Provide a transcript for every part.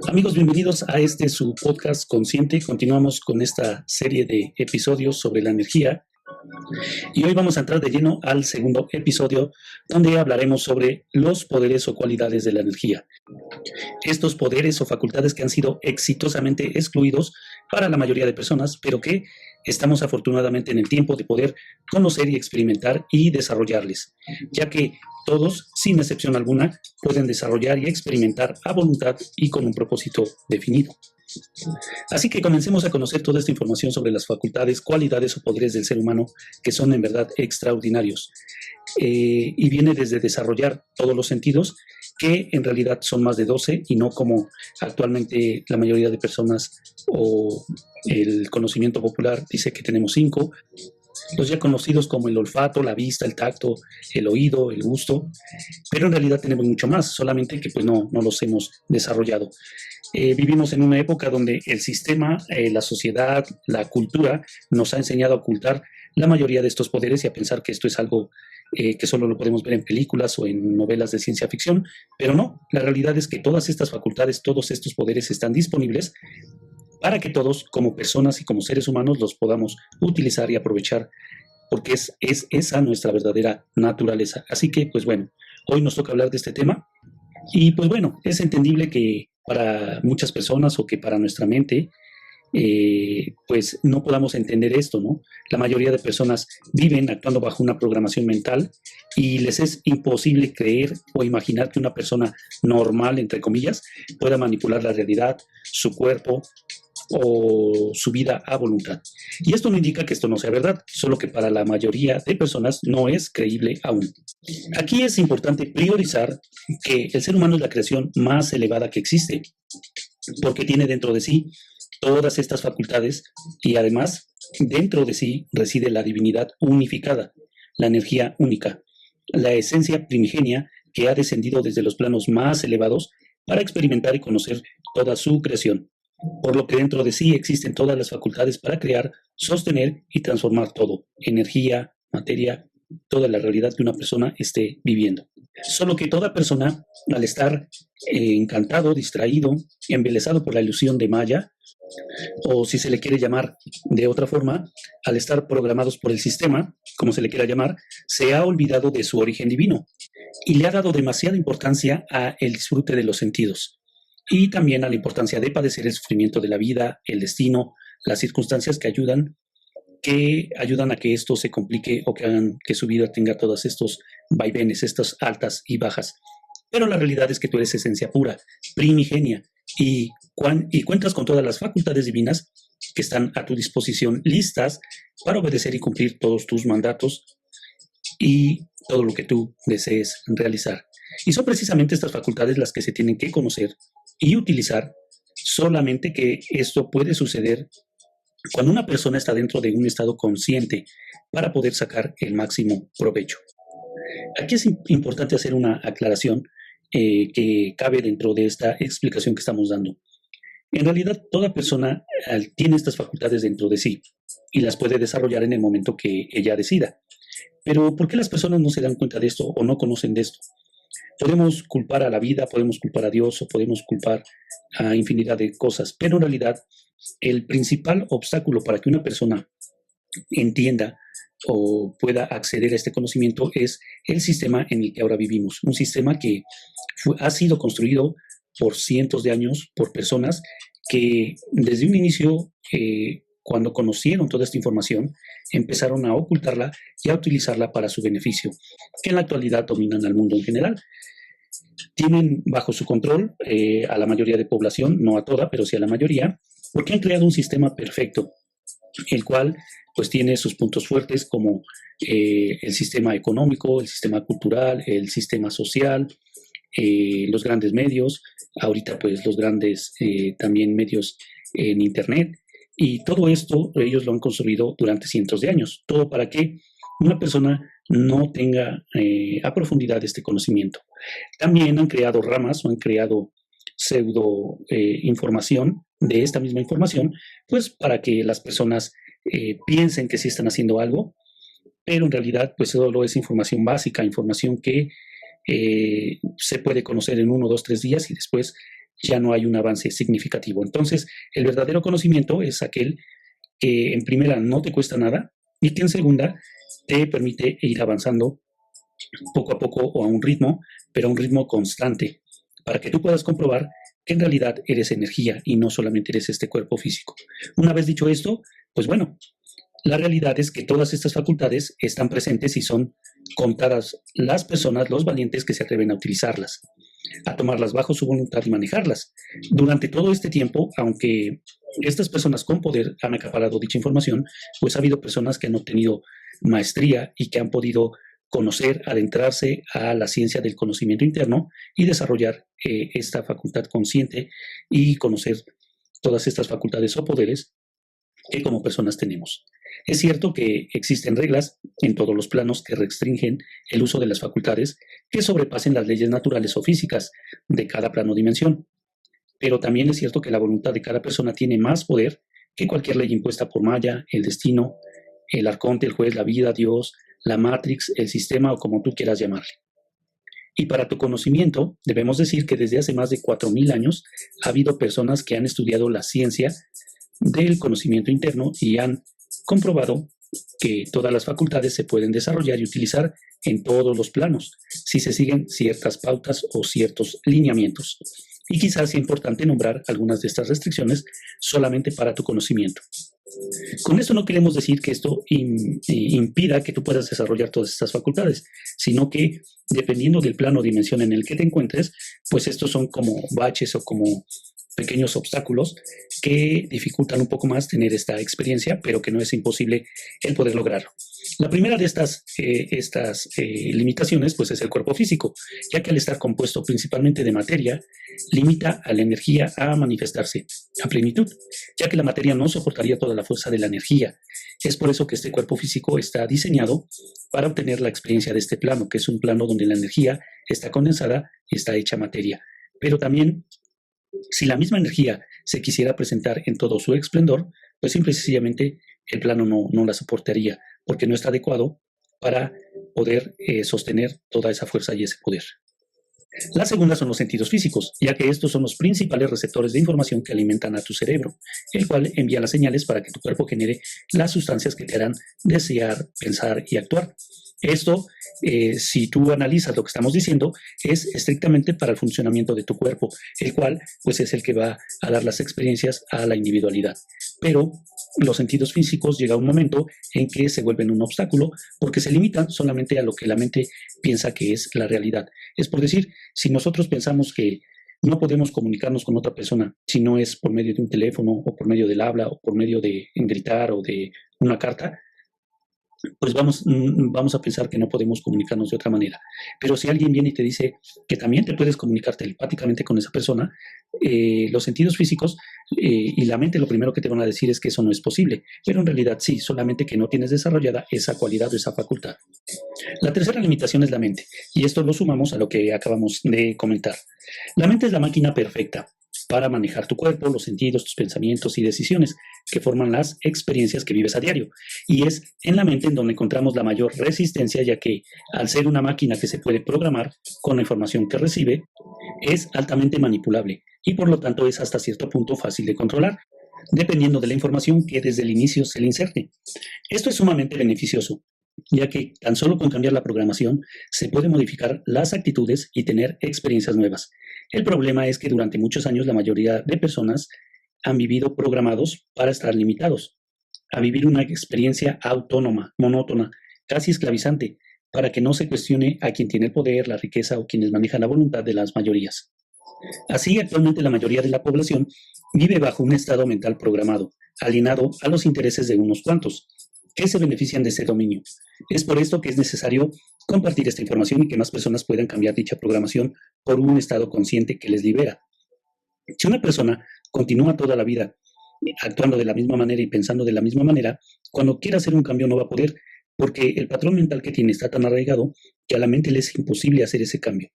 Amigos, bienvenidos a su podcast Consciente. Continuamos con esta serie de episodios sobre la energía y hoy vamos a entrar de lleno al segundo episodio donde hablaremos sobre los poderes o cualidades de la energía. Estos poderes o facultades que han sido exitosamente excluidos para la mayoría de personas, pero que estamos afortunadamente en el tiempo de poder conocer y experimentar y desarrollarles, ya que todos, sin excepción alguna, pueden desarrollar y experimentar a voluntad y con un propósito definido. Así que comencemos a conocer toda esta información sobre las facultades, cualidades o poderes del ser humano que son en verdad extraordinarios. Y viene desde desarrollar todos los sentidos, que en realidad son más de 12 y no como actualmente la mayoría de personas o el conocimiento popular dice que tenemos 5. Los ya conocidos como el olfato, la vista, el tacto, el oído, el gusto, pero en realidad tenemos mucho más, solamente que pues no los hemos desarrollado. Vivimos en una época donde el sistema, la sociedad, la cultura nos ha enseñado a ocultar la mayoría de estos poderes y a pensar que esto es algo que solo lo podemos ver en películas o en novelas de ciencia ficción, pero no, la realidad es que todas estas facultades, todos estos poderes están disponibles para que todos como personas y como seres humanos los podamos utilizar y aprovechar, porque es esa nuestra verdadera naturaleza. Así que, pues bueno, hoy nos toca hablar de este tema y pues bueno, es entendible que para muchas personas o que para nuestra mente pues no podamos entender esto, ¿no? La mayoría de personas viven actuando bajo una programación mental y les es imposible creer o imaginar que una persona normal, entre comillas, pueda manipular la realidad, su cuerpo o su vida a voluntad. Y esto no indica que esto no sea verdad, solo que para la mayoría de personas no es creíble aún. Aquí es importante priorizar que el ser humano es la creación más elevada que existe, porque tiene dentro de sí todas estas facultades y además dentro de sí reside la divinidad unificada, la energía única, la esencia primigenia que ha descendido desde los planos más elevados para experimentar y conocer toda su creación, por lo que dentro de sí existen todas las facultades para crear, sostener y transformar todo, energía, materia, toda la realidad que una persona esté viviendo. Solo que toda persona, al estar encantado, distraído, embelesado por la ilusión de Maya, o si se le quiere llamar de otra forma, al estar programados por el sistema, como se le quiera llamar, se ha olvidado de su origen divino y le ha dado demasiada importancia al disfrute de los sentidos y también a la importancia de padecer el sufrimiento de la vida, el destino, las circunstancias que ayudan a que esto se complique o que hagan que su vida tenga todos estos vaivenes, estas altas y bajas. Pero la realidad es que tú eres esencia pura, primigenia, y cuentas con todas las facultades divinas que están a tu disposición, listas para obedecer y cumplir todos tus mandatos y todo lo que tú desees realizar. Y son precisamente estas facultades las que se tienen que conocer y utilizar, solamente que esto puede suceder cuando una persona está dentro de un estado consciente para poder sacar el máximo provecho. Aquí es importante hacer una aclaración que cabe dentro de esta explicación que estamos dando. En realidad, toda persona tiene estas facultades dentro de sí y las puede desarrollar en el momento que ella decida. Pero ¿por qué las personas no se dan cuenta de esto o no conocen de esto? Podemos culpar a la vida, podemos culpar a Dios o podemos culpar a infinidad de cosas, pero en realidad el principal obstáculo para que una persona entienda o pueda acceder a este conocimiento es el sistema en el que ahora vivimos, un sistema que ha sido construido por cientos de años por personas que desde un inicio, cuando conocieron toda esta información, empezaron a ocultarla y a utilizarla para su beneficio, que en la actualidad dominan al mundo en general. Tienen bajo su control a la mayoría de población, no a toda, pero sí a la mayoría, porque han creado un sistema perfecto, el cual pues tiene sus puntos fuertes como el sistema económico, el sistema cultural, el sistema social, los grandes medios, ahorita pues los grandes también medios en internet, y todo esto ellos lo han construido durante cientos de años, todo para que una persona no tenga a profundidad este conocimiento. También han creado ramas o han creado pseudo información de esta misma información, pues para que las personas piensen que sí están haciendo algo, pero en realidad pues solo es información básica, información que se puede conocer en 1, 2, 3 días y después ya no hay un avance significativo. Entonces, el verdadero conocimiento es aquel que en primera no te cuesta nada y que en segunda te permite ir avanzando poco a poco o a un ritmo, pero a un ritmo constante, para que tú puedas comprobar que en realidad eres energía y no solamente eres este cuerpo físico. Una vez dicho esto, pues bueno, la realidad es que todas estas facultades están presentes y son contadas las personas, los valientes que se atreven a utilizarlas, a tomarlas bajo su voluntad y manejarlas. Durante todo este tiempo, aunque estas personas con poder han acaparado dicha información, pues ha habido personas que han obtenido maestría y que han podido conocer, adentrarse a la ciencia del conocimiento interno y desarrollar esta facultad consciente y conocer todas estas facultades o poderes que como personas tenemos. Es cierto que existen reglas en todos los planos que restringen el uso de las facultades que sobrepasen las leyes naturales o físicas de cada plano o dimensión, pero también es cierto que la voluntad de cada persona tiene más poder que cualquier ley impuesta por Maya, el destino, el arconte, el juez, la vida, Dios, la Matrix, el sistema o como tú quieras llamarle. Y para tu conocimiento, debemos decir que desde hace más de 4,000 años ha habido personas que han estudiado la ciencia del conocimiento interno y han comprobado que todas las facultades se pueden desarrollar y utilizar en todos los planos si se siguen ciertas pautas o ciertos lineamientos. Y quizás sea importante nombrar algunas de estas restricciones solamente para tu conocimiento. Con esto no queremos decir que esto impida que tú puedas desarrollar todas estas facultades, sino que dependiendo del plano o dimensión en el que te encuentres, pues estos son como baches o como pequeños obstáculos que dificultan un poco más tener esta experiencia, pero que no es imposible el poder lograrlo. La primera de estas limitaciones pues es el cuerpo físico, ya que al estar compuesto principalmente de materia, limita a la energía a manifestarse a plenitud, ya que la materia no soportaría toda la fuerza de la energía. Es por eso que este cuerpo físico está diseñado para obtener la experiencia de este plano, que es un plano donde la energía está condensada y está hecha materia. Pero también, si la misma energía se quisiera presentar en todo su esplendor, pues simple y sencillamente el plano no la soportaría, porque no está adecuado para poder sostener toda esa fuerza y ese poder. La segunda son los sentidos físicos, ya que estos son los principales receptores de información que alimentan a tu cerebro, el cual envía las señales para que tu cuerpo genere las sustancias que te harán desear, pensar y actuar. Esto, si tú analizas lo que estamos diciendo, es estrictamente para el funcionamiento de tu cuerpo, el cual pues es el que va a dar las experiencias a la individualidad. Pero los sentidos físicos llega un momento en que se vuelven un obstáculo porque se limitan solamente a lo que la mente piensa que es la realidad. Es por decir, si nosotros pensamos que no podemos comunicarnos con otra persona si no es por medio de un teléfono o por medio del habla o por medio de gritar o de una carta, pues vamos a pensar que no podemos comunicarnos de otra manera. Pero si alguien viene y te dice que también te puedes comunicar telepáticamente con esa persona, los sentidos físicos y la mente lo primero que te van a decir es que eso no es posible. Pero en realidad sí, solamente que no tienes desarrollada esa cualidad o esa facultad. La tercera limitación es la mente, y esto lo sumamos a lo que acabamos de comentar. La mente es la máquina perfecta para manejar tu cuerpo, los sentidos, tus pensamientos y decisiones que forman las experiencias que vives a diario. Y es en la mente en donde encontramos la mayor resistencia, ya que al ser una máquina que se puede programar con la información que recibe, es altamente manipulable y por lo tanto es hasta cierto punto fácil de controlar, dependiendo de la información que desde el inicio se le inserte. Esto es sumamente beneficioso, ya que tan solo con cambiar la programación se puede modificar las actitudes y tener experiencias nuevas. El problema es que durante muchos años la mayoría de personas han vivido programados para estar limitados, a vivir una experiencia autónoma, monótona, casi esclavizante, para que no se cuestione a quien tiene el poder, la riqueza o quienes manejan la voluntad de las mayorías. Así, actualmente la mayoría de la población vive bajo un estado mental programado, alienado a los intereses de unos cuantos, que se benefician de ese dominio. Es por esto que es necesario compartir esta información y que más personas puedan cambiar dicha programación por un estado consciente que les libera. Si una persona continúa toda la vida actuando de la misma manera y pensando de la misma manera, cuando quiera hacer un cambio no va a poder, porque el patrón mental que tiene está tan arraigado que a la mente le es imposible hacer ese cambio.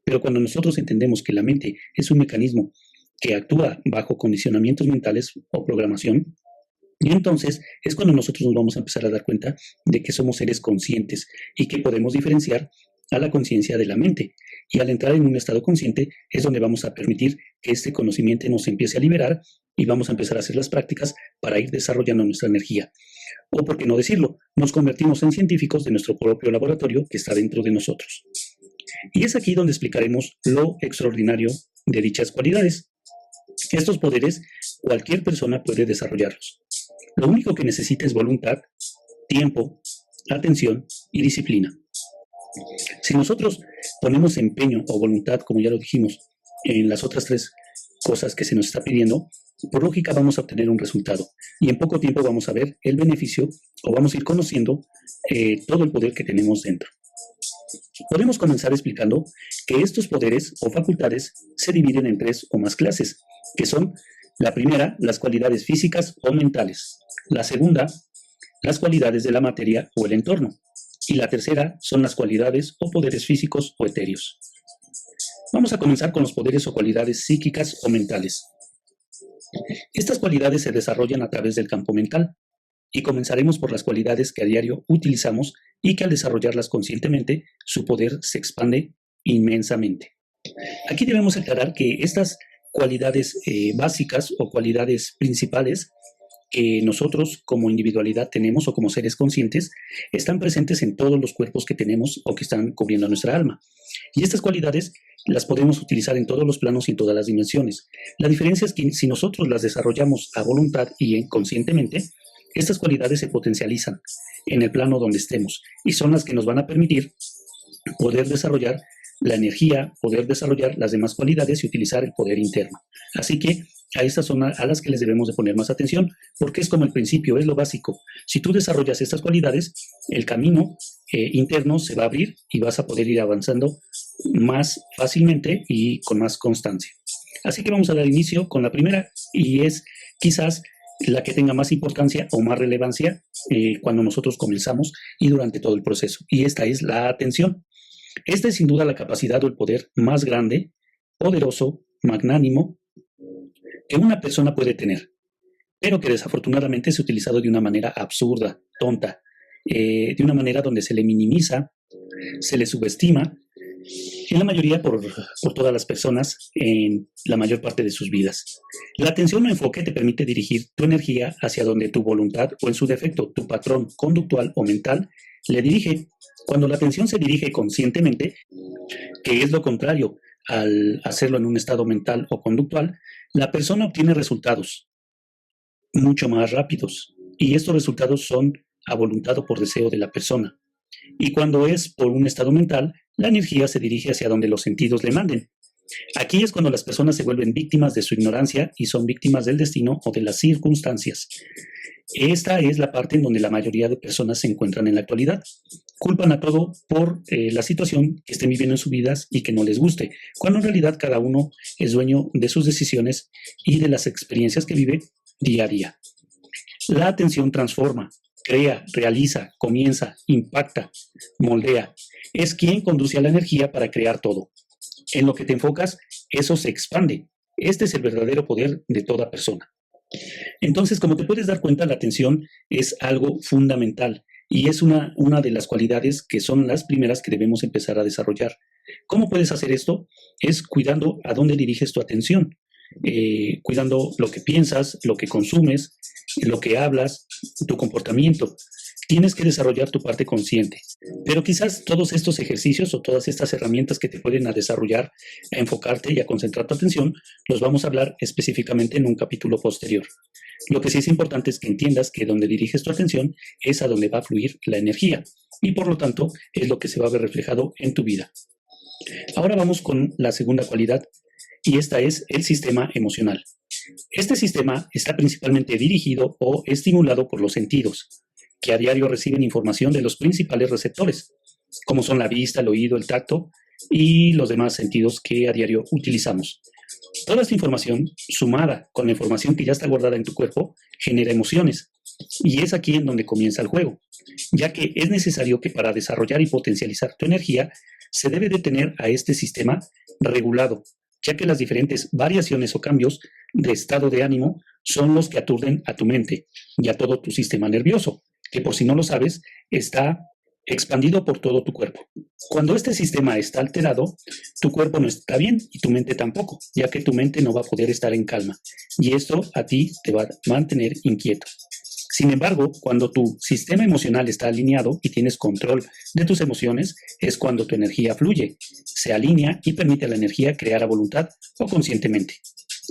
Pero cuando nosotros entendemos que la mente es un mecanismo que actúa bajo condicionamientos mentales o programación, y entonces es cuando nosotros nos vamos a empezar a dar cuenta de que somos seres conscientes y que podemos diferenciar a la conciencia de la mente. Y al entrar en un estado consciente es donde vamos a permitir que este conocimiento nos empiece a liberar y vamos a empezar a hacer las prácticas para ir desarrollando nuestra energía. O, por qué no decirlo, nos convertimos en científicos de nuestro propio laboratorio que está dentro de nosotros. Y es aquí donde explicaremos lo extraordinario de dichas cualidades. Estos poderes cualquier persona puede desarrollarlos. Lo único que necesita es voluntad, tiempo, atención y disciplina. Si nosotros ponemos empeño o voluntad, como ya lo dijimos, en las otras tres cosas que se nos está pidiendo, por lógica vamos a obtener un resultado y en poco tiempo vamos a ver el beneficio o vamos a ir conociendo todo el poder que tenemos dentro. Podemos comenzar explicando que estos poderes o facultades se dividen en 3 o más clases, que son la primera, las cualidades físicas o mentales, la segunda, las cualidades de la materia o el entorno, y la tercera son las cualidades o poderes físicos o etéreos. Vamos a comenzar con los poderes o cualidades psíquicas o mentales. Estas cualidades se desarrollan a través del campo mental, y comenzaremos por las cualidades que a diario utilizamos y que al desarrollarlas conscientemente, su poder se expande inmensamente. Aquí debemos aclarar que estas cualidades básicas o cualidades principales que nosotros como individualidad tenemos o como seres conscientes están presentes en todos los cuerpos que tenemos o que están cubriendo nuestra alma. Y estas cualidades las podemos utilizar en todos los planos y en todas las dimensiones. La diferencia es que si nosotros las desarrollamos a voluntad y conscientemente, estas cualidades se potencializan en el plano donde estemos y son las que nos van a permitir poder desarrollar la energía, poder desarrollar las demás cualidades y utilizar el poder interno. Así que a estas son a las que les debemos de poner más atención, porque es como el principio, es lo básico. Si tú desarrollas estas cualidades, el camino interno se va a abrir y vas a poder ir avanzando más fácilmente y con más constancia. Así que vamos a dar inicio con la primera y es quizás la que tenga más importancia o más relevancia cuando nosotros comenzamos y durante todo el proceso. Y esta es la atención. Esta es sin duda la capacidad o el poder más grande, poderoso, magnánimo que una persona puede tener, pero que desafortunadamente es utilizado de una manera absurda, tonta, de una manera donde se le minimiza, se le subestima, en la mayoría por todas las personas en la mayor parte de sus vidas. La atención o enfoque te permite dirigir tu energía hacia donde tu voluntad o en su defecto tu patrón conductual o mental le dirige. Cuando la atención se dirige conscientemente, que es lo contrario al hacerlo en un estado mental o conductual, la persona obtiene resultados mucho más rápidos y estos resultados son a voluntad o por deseo de la persona. Y cuando es por un estado mental, la energía se dirige hacia donde los sentidos le manden. Aquí es cuando las personas se vuelven víctimas de su ignorancia y son víctimas del destino o de las circunstancias. Esta es la parte en donde la mayoría de personas se encuentran en la actualidad. Culpan a todo por la situación que estén viviendo en sus vidas y que no les guste, cuando en realidad cada uno es dueño de sus decisiones y de las experiencias que vive día a día. La atención transforma, crea, realiza, comienza, impacta, moldea. Es quien conduce a la energía para crear todo. En lo que te enfocas, eso se expande. Este es el verdadero poder de toda persona. Entonces, como te puedes dar cuenta, la atención es algo fundamental y es una de las cualidades que son las primeras que debemos empezar a desarrollar. ¿Cómo puedes hacer esto? Es cuidando a dónde diriges tu atención, cuidando lo que piensas, lo que consumes, lo que hablas, tu comportamiento. Tienes que desarrollar tu parte consciente, pero quizás todos estos ejercicios o todas estas herramientas que te pueden a desarrollar, a enfocarte y a concentrar tu atención, los vamos a hablar específicamente en un capítulo posterior. Lo que sí es importante es que entiendas que donde diriges tu atención es a donde va a fluir la energía y por lo tanto es lo que se va a ver reflejado en tu vida. Ahora vamos con la segunda cualidad y esta es el sistema emocional. Este sistema está principalmente dirigido o estimulado por los sentidos, que a diario reciben información de los principales receptores, como son la vista, el oído, el tacto y los demás sentidos que a diario utilizamos. Toda esta información, sumada con la información que ya está guardada en tu cuerpo, genera emociones. Y es aquí en donde comienza el juego, ya que es necesario que para desarrollar y potencializar tu energía, se debe de tener a este sistema regulado, ya que las diferentes variaciones o cambios de estado de ánimo son los que aturden a tu mente y a todo tu sistema nervioso, que por si no lo sabes, está expandido por todo tu cuerpo. Cuando este sistema está alterado, tu cuerpo no está bien y tu mente tampoco, ya que tu mente no va a poder estar en calma y esto a ti te va a mantener inquieto. Sin embargo, cuando tu sistema emocional está alineado y tienes control de tus emociones, es cuando tu energía fluye, se alinea y permite a la energía crear a voluntad o conscientemente.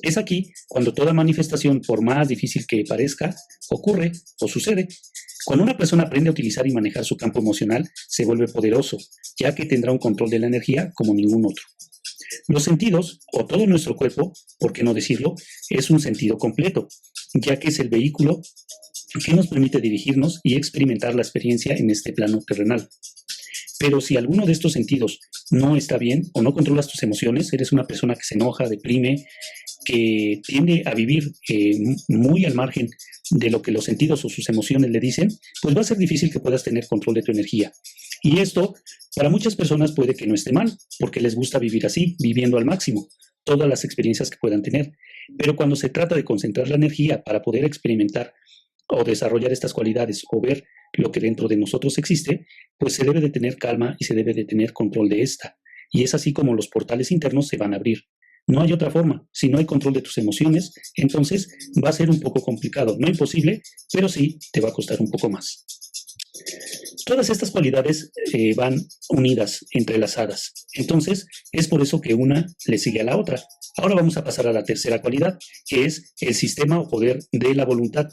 Es aquí cuando toda manifestación, por más difícil que parezca, ocurre o sucede. Cuando una persona aprende a utilizar y manejar su campo emocional, se vuelve poderoso, ya que tendrá un control de la energía como ningún otro. Los sentidos, o todo nuestro cuerpo, por qué no decirlo, es un sentido completo, ya que es el vehículo que nos permite dirigirnos y experimentar la experiencia en este plano terrenal. Pero si alguno de estos sentidos no está bien o no controlas tus emociones, eres una persona que se enoja, deprime, que tiende a vivir muy al margen de lo que los sentidos o sus emociones le dicen, pues va a ser difícil que puedas tener control de tu energía. Y esto, para muchas personas puede que no esté mal, porque les gusta vivir así, viviendo al máximo, todas las experiencias que puedan tener. Pero cuando se trata de concentrar la energía para poder experimentar o desarrollar estas cualidades o ver lo que dentro de nosotros existe, pues se debe de tener calma y se debe de tener control de esta. Y es así como los portales internos se van a abrir. No hay otra forma. Si no hay control de tus emociones, entonces va a ser un poco complicado. No imposible, pero sí te va a costar un poco más. Todas estas cualidades van unidas, entrelazadas. Entonces, es por eso que una le sigue a la otra. Ahora vamos a pasar a la tercera cualidad, que es el sistema o poder de la voluntad.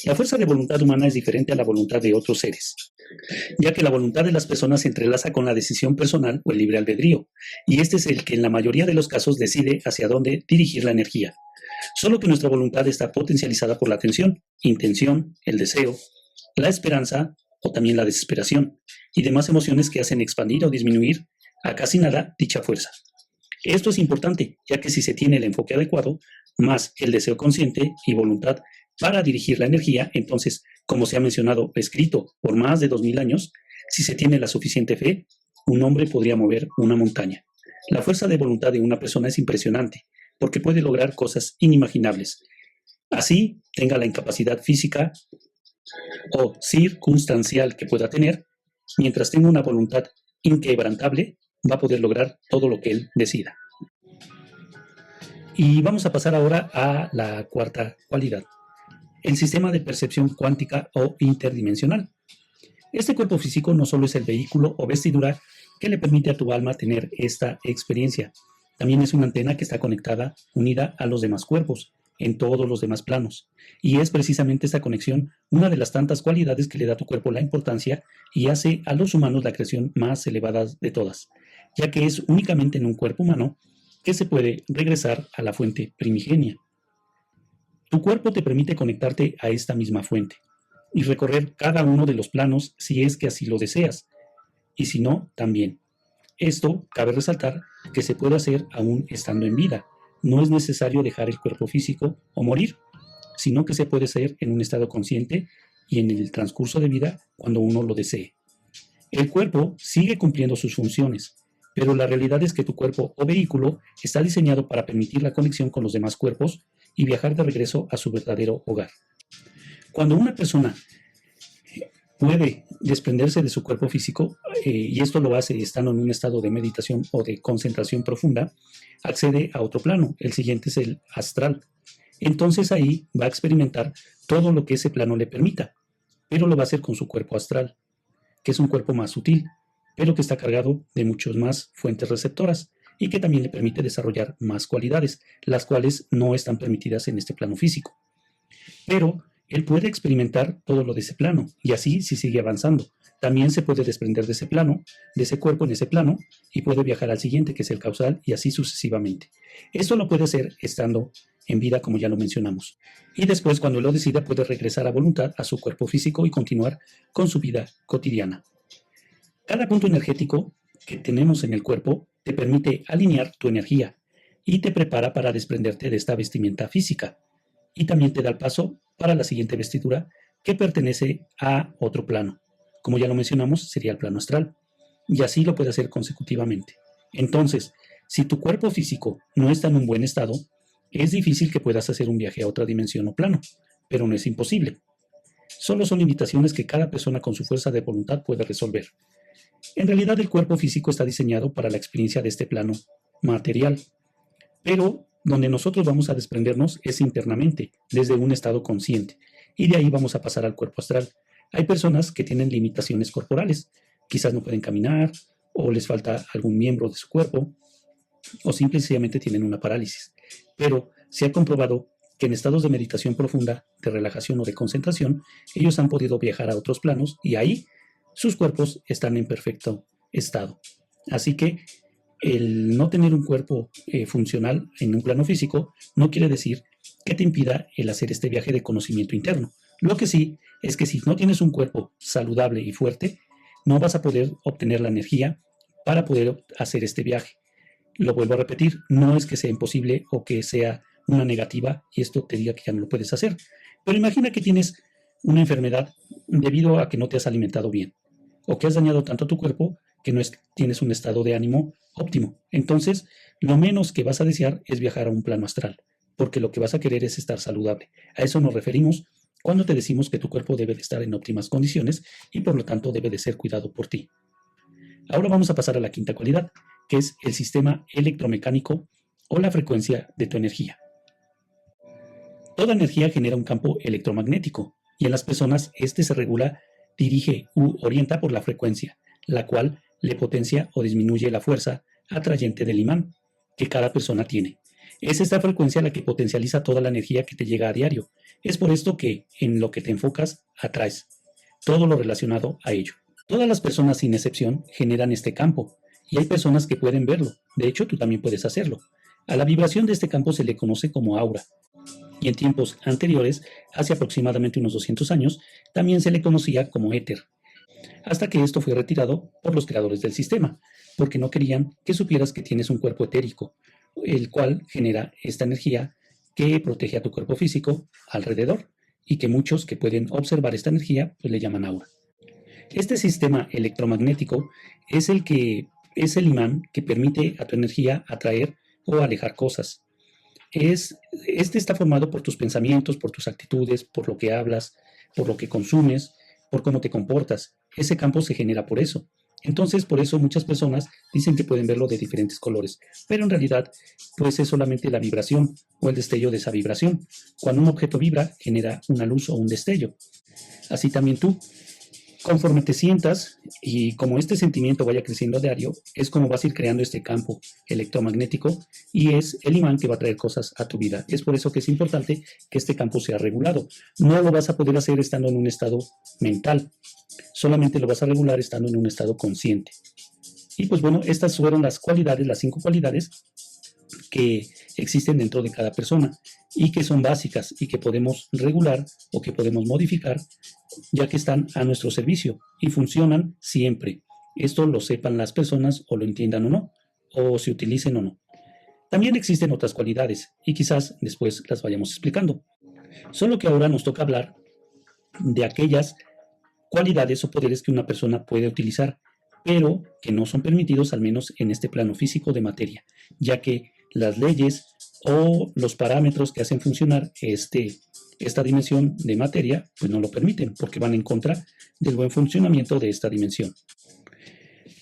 La fuerza de voluntad humana es diferente a la voluntad de otros seres, ya que la voluntad de las personas se entrelaza con la decisión personal o el libre albedrío, y este es el que en la mayoría de los casos decide hacia dónde dirigir la energía. Solo que nuestra voluntad está potencializada por la atención, intención, el deseo, la esperanza o también la desesperación, y demás emociones que hacen expandir o disminuir a casi nada dicha fuerza. Esto es importante, ya que si se tiene el enfoque adecuado, más el deseo consciente y voluntad para dirigir la energía, entonces, como se ha mencionado, escrito por más de 2000 años, si se tiene la suficiente fe, un hombre podría mover una montaña. La fuerza de voluntad de una persona es impresionante, porque puede lograr cosas inimaginables. Así tenga la incapacidad física o circunstancial que pueda tener, mientras tenga una voluntad inquebrantable, va a poder lograr todo lo que él decida. Y vamos a pasar ahora a la cuarta cualidad, el sistema de percepción cuántica o interdimensional. Este cuerpo físico no solo es el vehículo o vestidura que le permite a tu alma tener esta experiencia, también es una antena que está conectada, unida a los demás cuerpos, en todos los demás planos. Y es precisamente esta conexión una de las tantas cualidades que le da a tu cuerpo la importancia y hace a los humanos la creación más elevada de todas, ya que es únicamente en un cuerpo humano que se puede regresar a la fuente primigenia. Tu cuerpo te permite conectarte a esta misma fuente y recorrer cada uno de los planos si es que así lo deseas, y si no, también. Esto cabe resaltar que se puede hacer aún estando en vida. No es necesario dejar el cuerpo físico o morir, sino que se puede hacer en un estado consciente y en el transcurso de vida cuando uno lo desee. El cuerpo sigue cumpliendo sus funciones, pero la realidad es que tu cuerpo o vehículo está diseñado para permitir la conexión con los demás cuerpos y viajar de regreso a su verdadero hogar. Cuando una persona puede desprenderse de su cuerpo físico, y esto lo hace estando en un estado de meditación o de concentración profunda, accede a otro plano. El siguiente es el astral. Entonces ahí va a experimentar todo lo que ese plano le permita, pero lo va a hacer con su cuerpo astral, que es un cuerpo más sutil, pero que está cargado de muchas más fuentes receptoras y que también le permite desarrollar más cualidades, las cuales no están permitidas en este plano físico. Pero él puede experimentar todo lo de ese plano y así si sigue avanzando. También se puede desprender de ese plano, de ese cuerpo en ese plano y puede viajar al siguiente, que es el causal, y así sucesivamente. Esto lo puede hacer estando en vida, como ya lo mencionamos. Y después, cuando lo decida, puede regresar a voluntad a su cuerpo físico y continuar con su vida cotidiana. Cada punto energético que tenemos en el cuerpo te permite alinear tu energía y te prepara para desprenderte de esta vestimenta física. Y también te da el paso para la siguiente vestidura que pertenece a otro plano. Como ya lo mencionamos, sería el plano astral. Y así lo puede hacer consecutivamente. Entonces, si tu cuerpo físico no está en un buen estado, es difícil que puedas hacer un viaje a otra dimensión o plano, pero no es imposible. Solo son limitaciones que cada persona con su fuerza de voluntad puede resolver. En realidad el cuerpo físico está diseñado para la experiencia de este plano material, pero donde nosotros vamos a desprendernos es internamente, desde un estado consciente, y de ahí vamos a pasar al cuerpo astral. Hay personas que tienen limitaciones corporales, quizás no pueden caminar, o les falta algún miembro de su cuerpo, o simplemente tienen una parálisis. Pero se ha comprobado que en estados de meditación profunda, de relajación o de concentración, ellos han podido viajar a otros planos y ahí sus cuerpos están en perfecto estado. Así que el no tener un cuerpo funcional en un plano físico no quiere decir que te impida el hacer este viaje de conocimiento interno. Lo que sí es que si no tienes un cuerpo saludable y fuerte, no vas a poder obtener la energía para poder hacer este viaje. Lo vuelvo a repetir, no es que sea imposible o que sea una negativa y esto te diga que ya no lo puedes hacer. Pero imagina que tienes una enfermedad debido a que no te has alimentado bien o que has dañado tanto tu cuerpo que no tienes un estado de ánimo óptimo. Entonces, lo menos que vas a desear es viajar a un plano astral, porque lo que vas a querer es estar saludable. A eso nos referimos cuando te decimos que tu cuerpo debe de estar en óptimas condiciones y por lo tanto debe de ser cuidado por ti. Ahora vamos a pasar a la quinta cualidad, que es el sistema electromecánico o la frecuencia de tu energía. Toda energía genera un campo electromagnético y en las personas este se regula, dirige u orienta por la frecuencia, la cual le potencia o disminuye la fuerza atrayente del imán que cada persona tiene. Es esta frecuencia la que potencializa toda la energía que te llega a diario. Es por esto que en lo que te enfocas atraes todo lo relacionado a ello. Todas las personas sin excepción generan este campo y hay personas que pueden verlo. De hecho, tú también puedes hacerlo. A la vibración de este campo se le conoce como aura. Y en tiempos anteriores, hace aproximadamente unos 200 años, también se le conocía como éter, hasta que esto fue retirado por los creadores del sistema, porque no querían que supieras que tienes un cuerpo etérico, el cual genera esta energía que protege a tu cuerpo físico alrededor, y que muchos que pueden observar esta energía, pues le llaman aura. Este sistema electromagnético es el imán que permite a tu energía atraer o alejar cosas. Este está formado por tus pensamientos, por tus actitudes, por lo que hablas, por lo que consumes, por cómo te comportas. Ese campo se genera por eso. Entonces, por eso muchas personas dicen que pueden verlo de diferentes colores, pero en realidad, pues es solamente la vibración o el destello de esa vibración. Cuando un objeto vibra, genera una luz o un destello. Así también tú. Conforme te sientas y como este sentimiento vaya creciendo a diario, es como vas a ir creando este campo electromagnético y es el imán que va a traer cosas a tu vida. Es por eso que es importante que este campo sea regulado. No lo vas a poder hacer estando en un estado mental, solamente lo vas a regular estando en un estado consciente. Y pues bueno, estas fueron las cualidades, las 5 cualidades que existen dentro de cada persona y que son básicas y que podemos regular o que podemos modificar ya que están a nuestro servicio y funcionan siempre. Esto lo sepan las personas o lo entiendan o no, o se utilicen o no. También existen otras cualidades y quizás después las vayamos explicando. Solo que ahora nos toca hablar de aquellas cualidades o poderes que una persona puede utilizar, pero que no son permitidos al menos en este plano físico de materia, ya que las leyes o los parámetros que hacen funcionar esta dimensión de materia, pues no lo permiten, porque van en contra del buen funcionamiento de esta dimensión.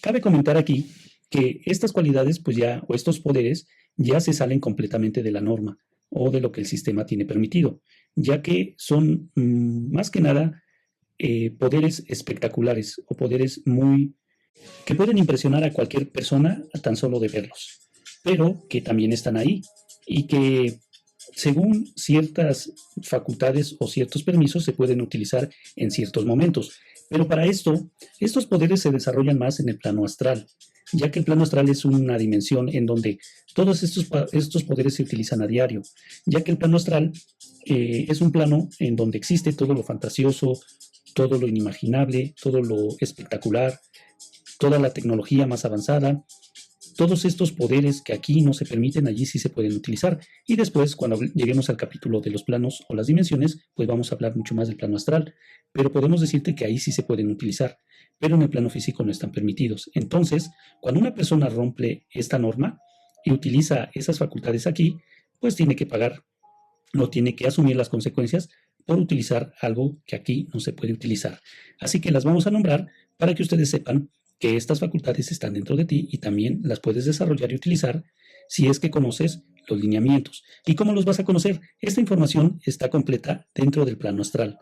Cabe comentar aquí que estas cualidades, pues ya, o estos poderes, ya se salen completamente de la norma o de lo que el sistema tiene permitido, ya que son más que nada poderes espectaculares o poderes que pueden impresionar a cualquier persona a tan solo de verlos, pero que también están ahí y que según ciertas facultades o ciertos permisos se pueden utilizar en ciertos momentos. Pero para esto, estos poderes se desarrollan más en el plano astral, ya que el plano astral es una dimensión en donde todos estos poderes se utilizan a diario, ya que el plano astral es un plano en donde existe todo lo fantasioso, todo lo inimaginable, todo lo espectacular, toda la tecnología más avanzada. Todos estos poderes que aquí no se permiten, allí sí se pueden utilizar. Y después, cuando lleguemos al capítulo de los planos o las dimensiones, pues vamos a hablar mucho más del plano astral. Pero podemos decirte que ahí sí se pueden utilizar, pero en el plano físico no están permitidos. Entonces, cuando una persona rompe esta norma y utiliza esas facultades aquí, pues tiene que pagar, no tiene que asumir las consecuencias por utilizar algo que aquí no se puede utilizar. Así que las vamos a nombrar para que ustedes sepan que estas facultades están dentro de ti y también las puedes desarrollar y utilizar si es que conoces los lineamientos. ¿Y cómo los vas a conocer? Esta información está completa dentro del plano astral.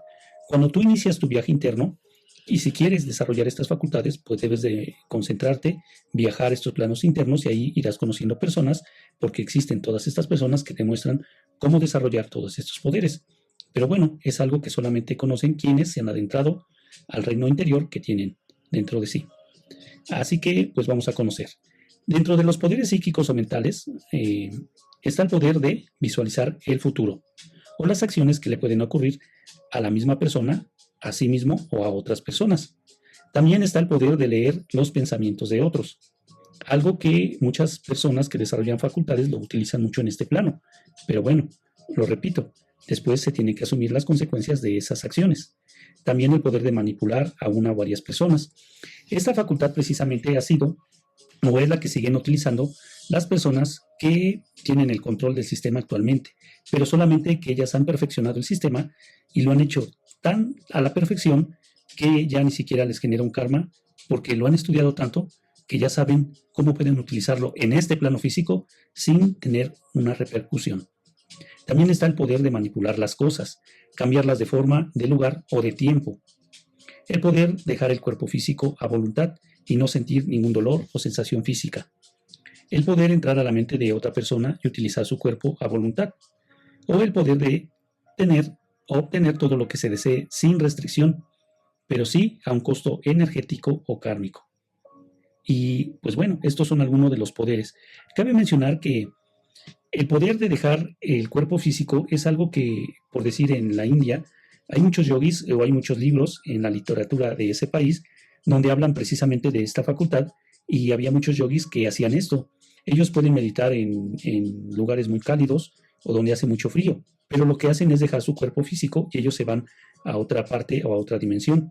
Cuando tú inicias tu viaje interno, y si quieres desarrollar estas facultades, pues debes de concentrarte, viajar a estos planos internos y ahí irás conociendo personas, porque existen todas estas personas que te muestran cómo desarrollar todos estos poderes. Pero bueno, es algo que solamente conocen quienes se han adentrado al reino interior que tienen dentro de sí. Así que, pues vamos a conocer. Dentro de los poderes psíquicos o mentales está el poder de visualizar el futuro o las acciones que le pueden ocurrir a la misma persona, a sí mismo o a otras personas. También está el poder de leer los pensamientos de otros, algo que muchas personas que desarrollan facultades lo utilizan mucho en este plano. Pero bueno, lo repito, después se tienen que asumir las consecuencias de esas acciones. También el poder de manipular a una o varias personas. Esta facultad precisamente ha sido o es la que siguen utilizando las personas que tienen el control del sistema actualmente, pero solamente que ellas han perfeccionado el sistema y lo han hecho tan a la perfección que ya ni siquiera les genera un karma, porque lo han estudiado tanto que ya saben cómo pueden utilizarlo en este plano físico sin tener una repercusión. También está el poder de manipular las cosas, cambiarlas de forma, de lugar o de tiempo. El poder dejar el cuerpo físico a voluntad y no sentir ningún dolor o sensación física. El poder entrar a la mente de otra persona y utilizar su cuerpo a voluntad. O el poder de obtener todo lo que se desee sin restricción, pero sí a un costo energético o kármico. Y pues bueno, estos son algunos de los poderes. Cabe mencionar que el poder de dejar el cuerpo físico es algo que, por decir, en la India, hay muchos yogis o hay muchos libros en la literatura de ese país donde hablan precisamente de esta facultad y había muchos yogis que hacían esto. Ellos pueden meditar en lugares muy cálidos o donde hace mucho frío, pero lo que hacen es dejar su cuerpo físico y ellos se van a otra parte o a otra dimensión.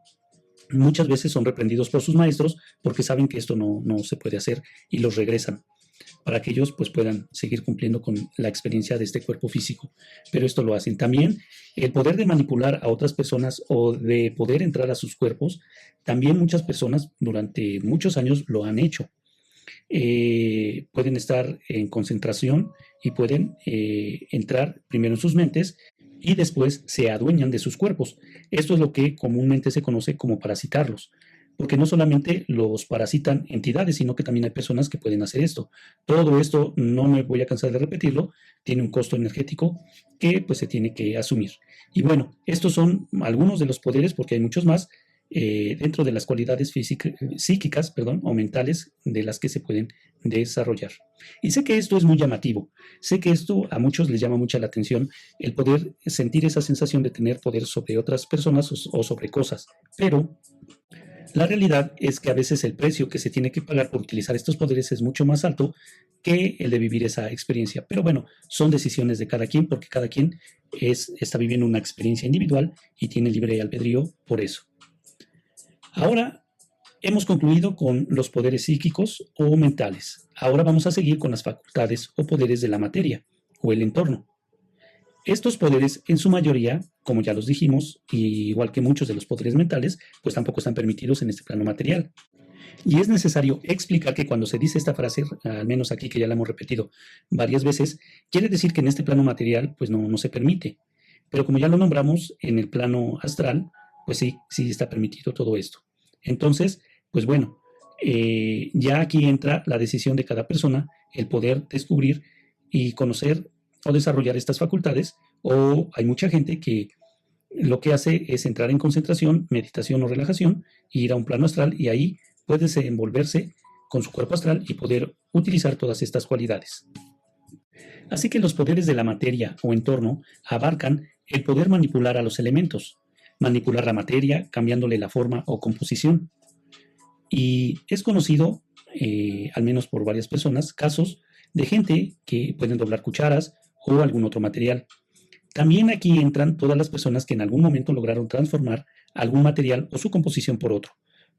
Muchas veces son reprendidos por sus maestros porque saben que esto no se puede hacer y los regresan para que ellos pues puedan seguir cumpliendo con la experiencia de este cuerpo físico. Pero esto lo hacen. También el poder de manipular a otras personas o de poder entrar a sus cuerpos, también muchas personas durante muchos años lo han hecho. Pueden estar en concentración y pueden entrar primero en sus mentes y después se adueñan de sus cuerpos. Esto es lo que comúnmente se conoce como parasitarlos, porque no solamente los parasitan entidades, sino que también hay personas que pueden hacer esto. Todo esto, no me voy a cansar de repetirlo, tiene un costo energético que pues se tiene que asumir. Y bueno, estos son algunos de los poderes, porque hay muchos más, dentro de las cualidades psíquicas o mentales de las que se pueden desarrollar. Y sé que esto es muy llamativo, sé que esto a muchos les llama mucha la atención, el poder sentir esa sensación de tener poder sobre otras personas o sobre cosas, pero la realidad es que a veces el precio que se tiene que pagar por utilizar estos poderes es mucho más alto que el de vivir esa experiencia. Pero bueno, son decisiones de cada quien porque cada quien está viviendo una experiencia individual y tiene libre albedrío por eso. Ahora hemos concluido con los poderes psíquicos o mentales. Ahora vamos a seguir con las facultades o poderes de la materia o el entorno. Estos poderes, en su mayoría, como ya los dijimos, igual que muchos de los poderes mentales, pues tampoco están permitidos en este plano material. Y es necesario explicar que cuando se dice esta frase, al menos aquí que ya la hemos repetido varias veces, quiere decir que en este plano material pues no se permite. Pero como ya lo nombramos, en el plano astral, pues sí está permitido todo esto. Entonces, pues bueno, ya aquí entra la decisión de cada persona, el poder descubrir y conocer o desarrollar estas facultades, o hay mucha gente que lo que hace es entrar en concentración, meditación o relajación, ir a un plano astral y ahí puede desenvolverse con su cuerpo astral y poder utilizar todas estas cualidades. Así que los poderes de la materia o entorno abarcan el poder manipular a los elementos, manipular la materia cambiándole la forma o composición. Y es conocido, al menos por varias personas, casos de gente que pueden doblar cucharas o algún otro material. También aquí entran todas las personas que en algún momento lograron transformar algún material o su composición por otro,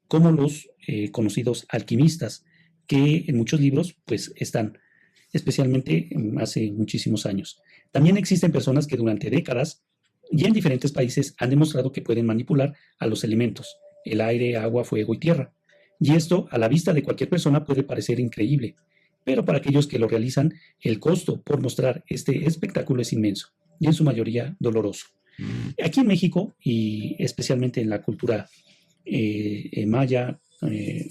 como los conocidos alquimistas, que en muchos libros pues están, especialmente hace muchísimos años. También existen personas que durante décadas y en diferentes países han demostrado que pueden manipular a los elementos, el aire, agua, fuego y tierra. Y esto, a la vista de cualquier persona, puede parecer increíble, pero para aquellos que lo realizan, el costo por mostrar este espectáculo es inmenso y en su mayoría doloroso. Aquí en México, y especialmente en la cultura maya,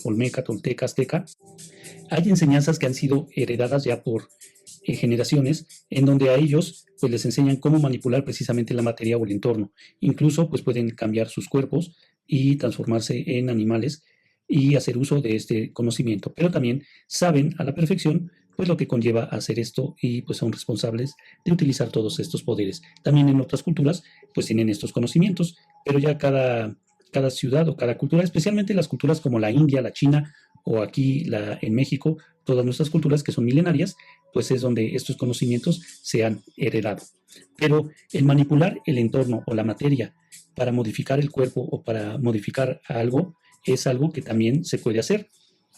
olmeca, tolteca, azteca, hay enseñanzas que han sido heredadas ya por generaciones, en donde a ellos pues les enseñan cómo manipular precisamente la materia o el entorno. Incluso pues pueden cambiar sus cuerpos y transformarse en animales y hacer uso de este conocimiento, pero también saben a la perfección pues lo que conlleva hacer esto y pues son responsables de utilizar todos estos poderes. También en otras culturas pues tienen estos conocimientos, pero ya cada ciudad o cada cultura, especialmente las culturas como la India, la China o aquí en México, todas nuestras culturas que son milenarias, pues es donde estos conocimientos se han heredado. Pero el manipular el entorno o la materia para modificar el cuerpo o para modificar algo es algo que también se puede hacer.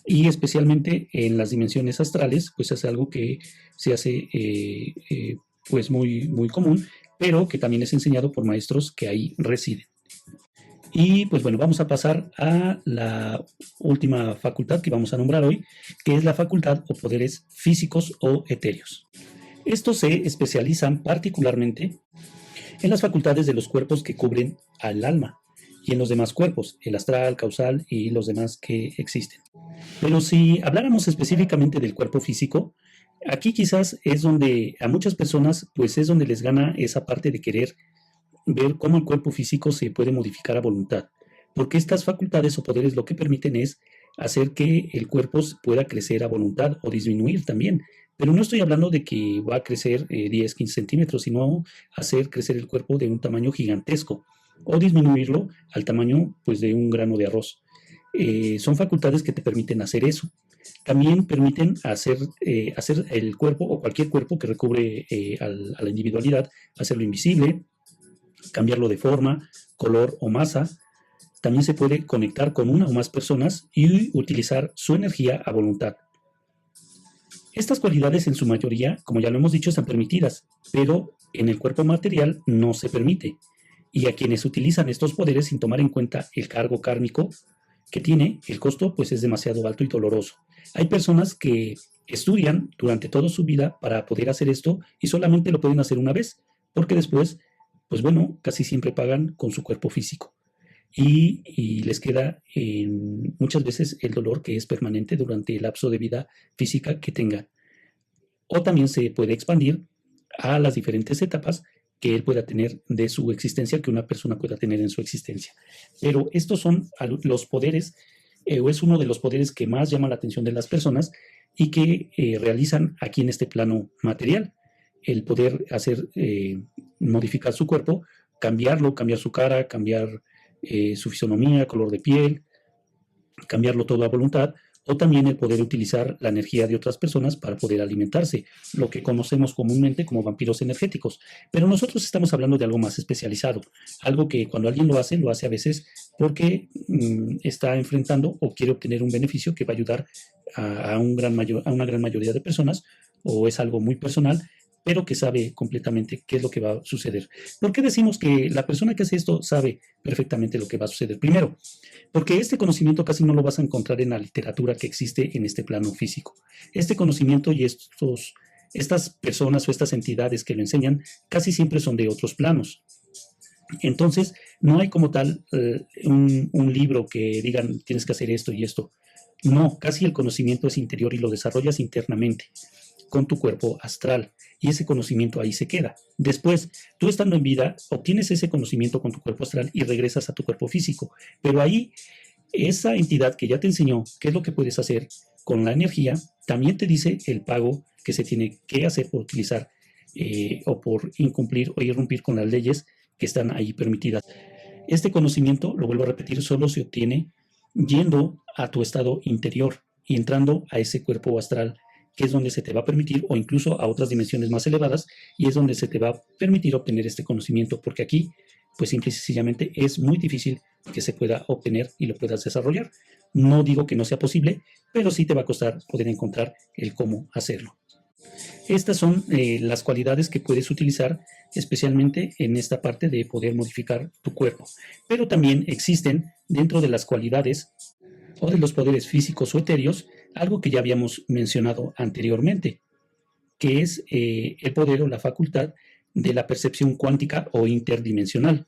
Y especialmente en las dimensiones astrales, pues es algo que se hace pues muy común, pero que también es enseñado por maestros que ahí residen. Y pues bueno, vamos a pasar a la última facultad que vamos a nombrar hoy, que es la facultad o poderes físicos o etéreos. Estos se especializan particularmente en las facultades de los cuerpos que cubren al alma y en los demás cuerpos, el astral, causal y los demás que existen. Pero si habláramos específicamente del cuerpo físico, aquí quizás es donde a muchas personas pues es donde les gana esa parte de querer ver cómo el cuerpo físico se puede modificar a voluntad, porque estas facultades o poderes lo que permiten es hacer que el cuerpo pueda crecer a voluntad o disminuir también. Pero no estoy hablando de que va a crecer 10, 15 centímetros, sino hacer crecer el cuerpo de un tamaño gigantesco o disminuirlo al tamaño pues, de un grano de arroz. Son facultades que te permiten hacer eso. También permiten hacer el cuerpo o cualquier cuerpo que recubre a la individualidad, hacerlo invisible, cambiarlo de forma, color o masa. También se puede conectar con una o más personas y utilizar su energía a voluntad. Estas cualidades en su mayoría, como ya lo hemos dicho, están permitidas, pero en el cuerpo material no se permite. Y a quienes utilizan estos poderes sin tomar en cuenta el cargo kármico que tiene, el costo pues es demasiado alto y doloroso. Hay personas que estudian durante toda su vida para poder hacer esto y solamente lo pueden hacer una vez, porque después, pues bueno, casi siempre pagan con su cuerpo físico. Y les queda muchas veces el dolor que es permanente durante el lapso de vida física que tengan. O también se puede expandir a las diferentes etapas que él pueda tener de su existencia, que una persona pueda tener en su existencia. Pero estos son los poderes, o es uno de los poderes que más llama la atención de las personas y que realizan aquí en este plano material. El poder hacer, modificar su cuerpo, cambiarlo, cambiar su cara, cambiar su fisonomía, color de piel, cambiarlo todo a voluntad, o también el poder utilizar la energía de otras personas para poder alimentarse, lo que conocemos comúnmente como vampiros energéticos. Pero nosotros estamos hablando de algo más especializado, algo que cuando alguien lo hace a veces porque está enfrentando o quiere obtener un beneficio que va a ayudar a una gran mayoría de personas, o es algo muy personal, pero que sabe completamente qué es lo que va a suceder. ¿Por qué decimos que la persona que hace esto sabe perfectamente lo que va a suceder? Primero, porque este conocimiento casi no lo vas a encontrar en la literatura que existe en este plano físico. Este conocimiento y estas personas o estas entidades que lo enseñan casi siempre son de otros planos. Entonces, no hay como tal un libro que digan tienes que hacer esto y esto. No, casi el conocimiento es interior y lo desarrollas internamente con tu cuerpo astral, y ese conocimiento ahí se queda. Después, tú estando en vida, obtienes ese conocimiento con tu cuerpo astral y regresas a tu cuerpo físico, pero ahí esa entidad que ya te enseñó qué es lo que puedes hacer con la energía, también te dice el pago que se tiene que hacer por utilizar o por incumplir o irrumpir con las leyes que están ahí permitidas. Este conocimiento, lo vuelvo a repetir, solo se obtiene yendo a tu estado interior y entrando a ese cuerpo astral, que es donde se te va a permitir, o incluso a otras dimensiones más elevadas, y es donde se te va a permitir obtener este conocimiento, porque aquí, pues simple y sencillamente, es muy difícil que se pueda obtener y lo puedas desarrollar. No digo que no sea posible, pero sí te va a costar poder encontrar el cómo hacerlo. Estas son las cualidades que puedes utilizar especialmente en esta parte de poder modificar tu cuerpo. Pero también existen dentro de las cualidades o de los poderes físicos o etéreos algo que ya habíamos mencionado anteriormente, que es el poder o la facultad de la percepción cuántica o interdimensional.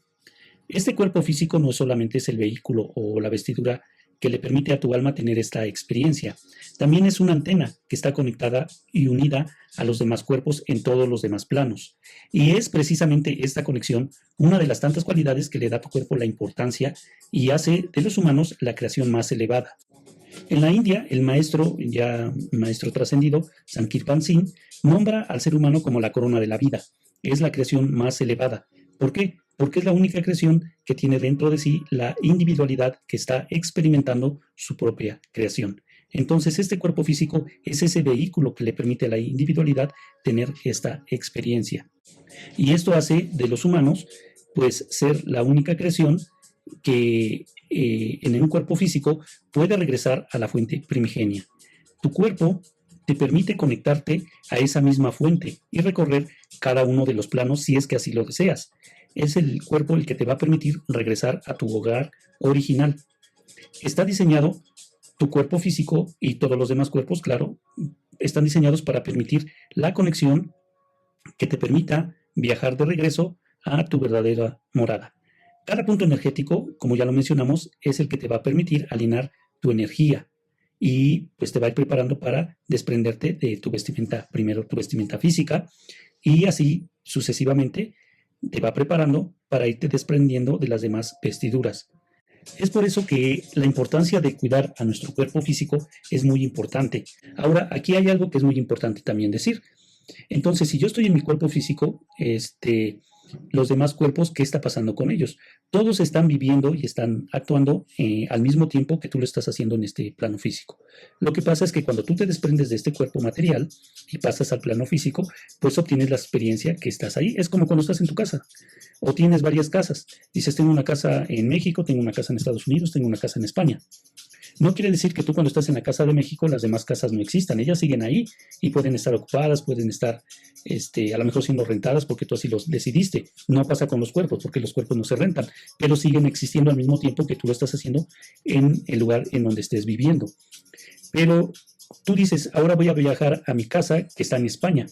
Este cuerpo físico no solamente es el vehículo o la vestidura que le permite a tu alma tener esta experiencia, también es una antena que está conectada y unida a los demás cuerpos en todos los demás planos. Y es precisamente esta conexión una de las tantas cualidades que le da a tu cuerpo la importancia y hace de los humanos la creación más elevada. En la India, el maestro trascendido, Sankirtan Singh, nombra al ser humano como la corona de la vida. Es la creación más elevada. ¿Por qué? Porque es la única creación que tiene dentro de sí la individualidad que está experimentando su propia creación. Entonces, este cuerpo físico es ese vehículo que le permite a la individualidad tener esta experiencia. Y esto hace de los humanos, pues, ser la única creación que en un cuerpo físico puede regresar a la fuente primigenia. Tu cuerpo te permite conectarte a esa misma fuente y recorrer cada uno de los planos si es que así lo deseas. Es el cuerpo el que te va a permitir regresar a tu hogar original. Está diseñado tu cuerpo físico y todos los demás cuerpos, claro, están diseñados para permitir la conexión que te permita viajar de regreso a tu verdadera morada. Cada punto energético, como ya lo mencionamos, es el que te va a permitir alinear tu energía y pues te va a ir preparando para desprenderte de tu vestimenta, primero tu vestimenta física y así sucesivamente te va preparando para irte desprendiendo de las demás vestiduras. Es por eso que la importancia de cuidar a nuestro cuerpo físico es muy importante. Ahora, aquí hay algo que es muy importante también decir. Entonces, si yo estoy en mi cuerpo físico, los demás cuerpos, ¿qué está pasando con ellos? Todos están viviendo y están actuando al mismo tiempo que tú lo estás haciendo en este plano físico. Lo que pasa es que cuando tú te desprendes de este cuerpo material y pasas al plano físico, pues obtienes la experiencia que estás ahí. Es como cuando estás en tu casa o tienes varias casas. Dices, tengo una casa en México, tengo una casa en Estados Unidos, tengo una casa en España. No quiere decir que tú cuando estás en la casa de México las demás casas no existan, ellas siguen ahí y pueden estar ocupadas, pueden estar a lo mejor siendo rentadas porque tú así los decidiste. No pasa con los cuerpos porque los cuerpos no se rentan, pero siguen existiendo al mismo tiempo que tú lo estás haciendo en el lugar en donde estés viviendo. Pero tú dices, ahora voy a viajar a mi casa que está en España.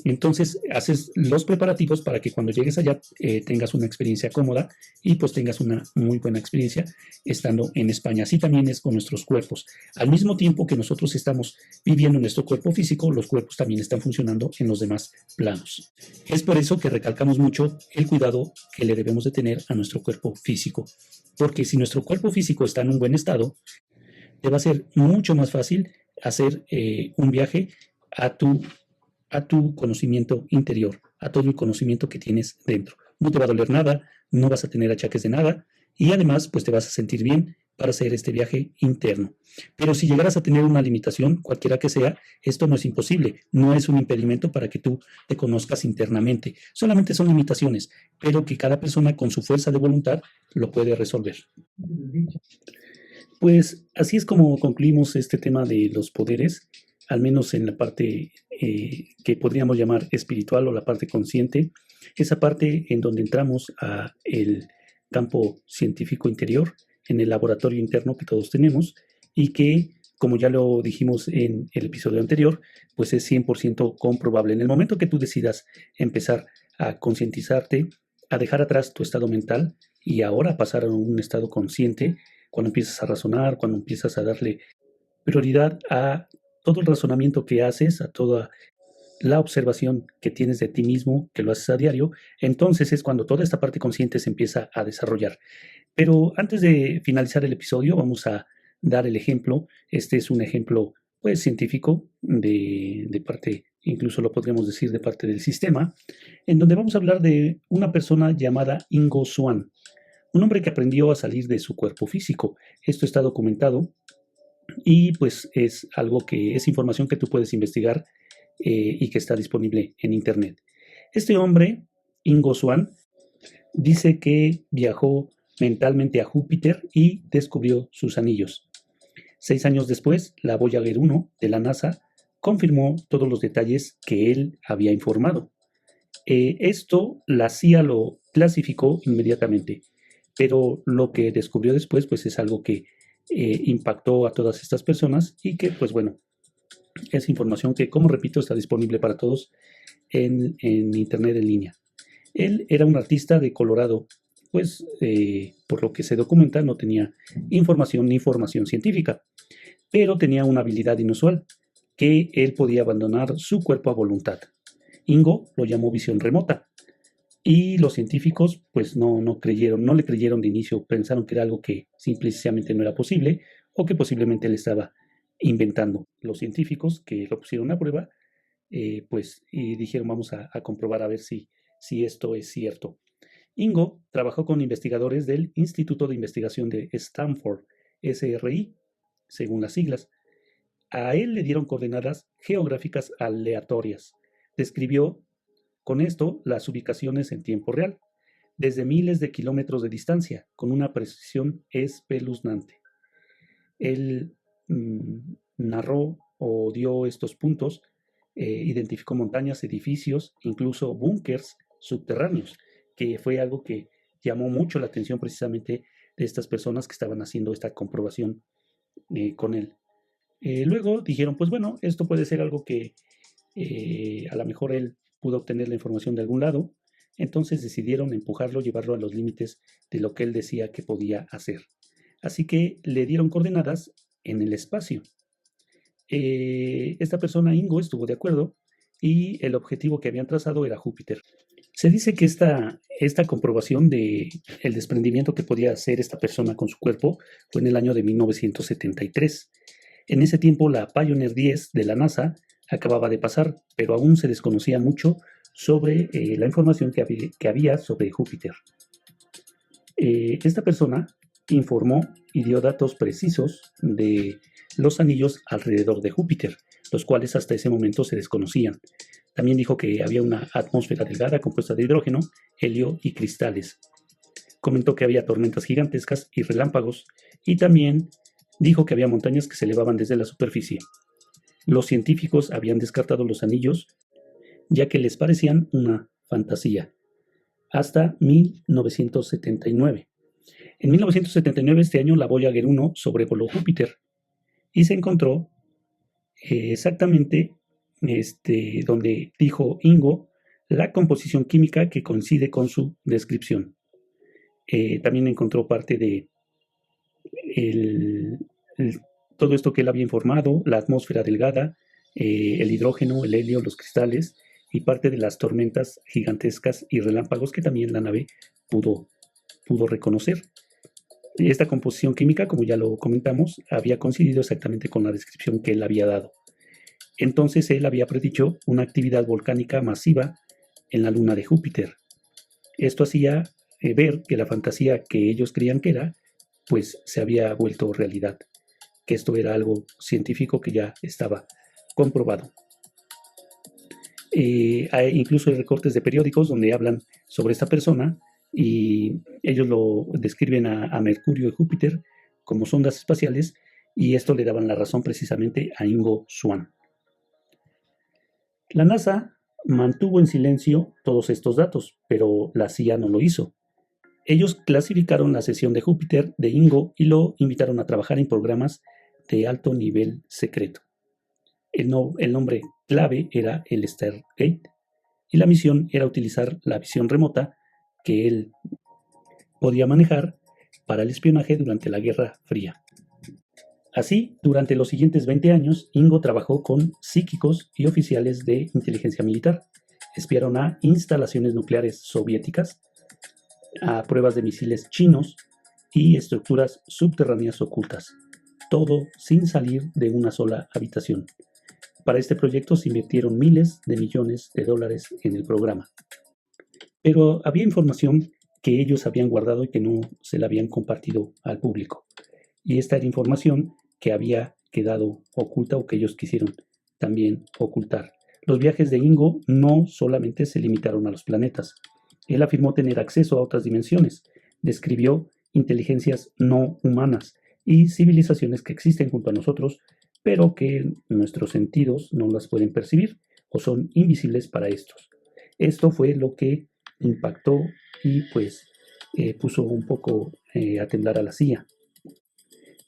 Entonces haces los preparativos para que cuando llegues allá tengas una experiencia cómoda y pues tengas una muy buena experiencia estando en España. Así también es con nuestros cuerpos. Al mismo tiempo que nosotros estamos viviendo nuestro cuerpo físico, los cuerpos también están funcionando en los demás planos. Es por eso que recalcamos mucho el cuidado que le debemos de tener a nuestro cuerpo físico. Porque si nuestro cuerpo físico está en un buen estado, te va a ser mucho más fácil hacer un viaje a tu conocimiento interior, a todo el conocimiento que tienes dentro. No te va a doler nada, no vas a tener achaques de nada y además pues te vas a sentir bien para hacer este viaje interno. Pero si llegaras a tener una limitación, cualquiera que sea, esto no es imposible, no es un impedimento para que tú te conozcas internamente. Solamente son limitaciones, pero que cada persona con su fuerza de voluntad lo puede resolver. Pues así es como concluimos este tema de los poderes, al menos en la parte que podríamos llamar espiritual o la parte consciente, esa parte en donde entramos a el campo científico interior, en el laboratorio interno que todos tenemos y que, como ya lo dijimos en el episodio anterior, pues es 100% comprobable. En el momento que tú decidas empezar a concientizarte, a dejar atrás tu estado mental y ahora pasar a un estado consciente, cuando empiezas a razonar, cuando empiezas a darle prioridad a todo el razonamiento que haces, a toda la observación que tienes de ti mismo, que lo haces a diario, entonces es cuando toda esta parte consciente se empieza a desarrollar. Pero antes de finalizar el episodio, vamos a dar el ejemplo. Este es un ejemplo, pues, científico de parte, incluso lo podríamos decir, de parte del sistema, en donde vamos a hablar de una persona llamada Ingo Swann, un hombre que aprendió a salir de su cuerpo físico. Esto está documentado y pues es algo que es información que tú puedes investigar y que está disponible en internet. Este hombre, Ingo Swann, dice que viajó mentalmente a Júpiter y descubrió sus anillos. 6 años después, la Voyager 1 de la NASA confirmó todos los detalles que él había informado. Esto la CIA lo clasificó inmediatamente, pero lo que descubrió después pues es algo que impactó a todas estas personas y que pues bueno, es información que, como repito, está disponible para todos en internet en línea. Él era un artista de Colorado, pues por lo que se documenta no tenía información ni formación científica, pero tenía una habilidad inusual, que él podía abandonar su cuerpo a voluntad. Ingo lo llamó visión remota y los científicos pues no creyeron, no le creyeron de inicio, pensaron que era algo que simplemente no era posible o que posiblemente él estaba inventando. Los científicos que lo pusieron a prueba pues y dijeron vamos a comprobar a ver si esto es cierto. Ingo trabajó con investigadores del Instituto de Investigación de Stanford, SRI, según las siglas. A él le dieron coordenadas geográficas aleatorias. Describió con esto las ubicaciones en tiempo real, desde miles de kilómetros de distancia, con una precisión espeluznante. Él narró o dio estos puntos, identificó montañas, edificios, incluso búnkers subterráneos, que fue algo que llamó mucho la atención precisamente de estas personas que estaban haciendo esta comprobación con él. Luego dijeron, pues bueno, esto puede ser algo que a lo mejor él pudo obtener la información de algún lado, entonces decidieron empujarlo, llevarlo a los límites de lo que él decía que podía hacer. Así que le dieron coordenadas en el espacio. Esta persona, Ingo, estuvo de acuerdo y el objetivo que habían trazado era Júpiter. Se dice que esta comprobación de el desprendimiento que podía hacer esta persona con su cuerpo fue en el año de 1973. En ese tiempo la Pioneer 10 de la NASA acababa de pasar, pero aún se desconocía mucho sobre la información que había sobre Júpiter. Esta persona informó y dio datos precisos de los anillos alrededor de Júpiter, los cuales hasta ese momento se desconocían. También dijo que había una atmósfera delgada compuesta de hidrógeno, helio y cristales. Comentó que había tormentas gigantescas y relámpagos, y también dijo que había montañas que se elevaban desde la superficie. Los científicos habían descartado los anillos, ya que les parecían una fantasía, hasta 1979. En 1979, este año, la Voyager 1 sobrevoló Júpiter y se encontró exactamente donde dijo Ingo la composición química que coincide con su descripción. También encontró parte de todo esto que él había informado, la atmósfera delgada, el hidrógeno, el helio, los cristales y parte de las tormentas gigantescas y relámpagos que también la nave pudo reconocer. Esta composición química, como ya lo comentamos, había coincidido exactamente con la descripción que él había dado. Entonces él había predicho una actividad volcánica masiva en la luna de Júpiter. Esto hacía ver que la fantasía que ellos creían que era, pues se había vuelto realidad, que esto era algo científico que ya estaba comprobado. Incluso hay recortes de periódicos donde hablan sobre esta persona y ellos lo describen a Mercurio y Júpiter como sondas espaciales y esto le daban la razón precisamente a Ingo Swann. La NASA mantuvo en silencio todos estos datos, pero la CIA no lo hizo. Ellos clasificaron la sesión de Júpiter de Ingo y lo invitaron a trabajar en programas de alto nivel secreto. El nombre clave era el Stargate y la misión era utilizar la visión remota que él podía manejar para el espionaje durante la Guerra Fría. Así, durante los siguientes 20 años, Ingo trabajó con psíquicos y oficiales de inteligencia militar. Espiaron a instalaciones nucleares soviéticas, a pruebas de misiles chinos y estructuras subterráneas ocultas. Todo sin salir de una sola habitación. Para este proyecto se invirtieron miles de millones de dólares en el programa. Pero había información que ellos habían guardado y que no se la habían compartido al público. Y esta era información que había quedado oculta o que ellos quisieron también ocultar. Los viajes de Ingo no solamente se limitaron a los planetas. Él afirmó tener acceso a otras dimensiones. Describió inteligencias no humanas y civilizaciones que existen junto a nosotros, pero que nuestros sentidos no las pueden percibir o son invisibles para estos. Esto fue lo que impactó y pues puso un poco a temblar a la CIA,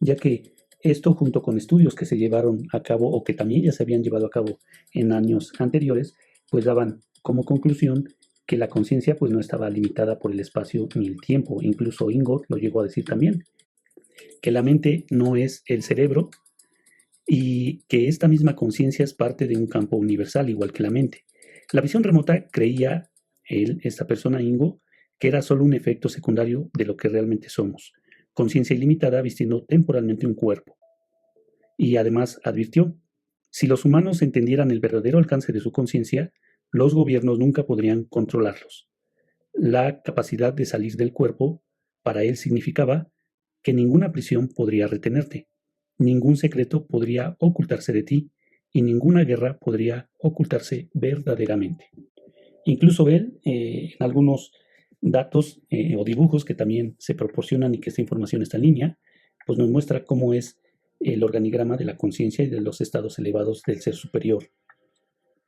ya que esto junto con estudios que se llevaron a cabo o que también ya se habían llevado a cabo en años anteriores, pues daban como conclusión que la conciencia pues no estaba limitada por el espacio ni el tiempo. Incluso Ingo lo llegó a decir también, que la mente no es el cerebro y que esta misma conciencia es parte de un campo universal igual que la mente. La visión remota creía esta persona Ingo, que era solo un efecto secundario de lo que realmente somos, conciencia ilimitada vistiendo temporalmente un cuerpo. Y además advirtió, si los humanos entendieran el verdadero alcance de su conciencia, los gobiernos nunca podrían controlarlos. La capacidad de salir del cuerpo para él significaba que ninguna prisión podría retenerte, ningún secreto podría ocultarse de ti y ninguna guerra podría ocultarse verdaderamente. Incluso él, en algunos datos o dibujos que también se proporcionan y que esta información está en línea, pues nos muestra cómo es el organigrama de la conciencia y de los estados elevados del ser superior.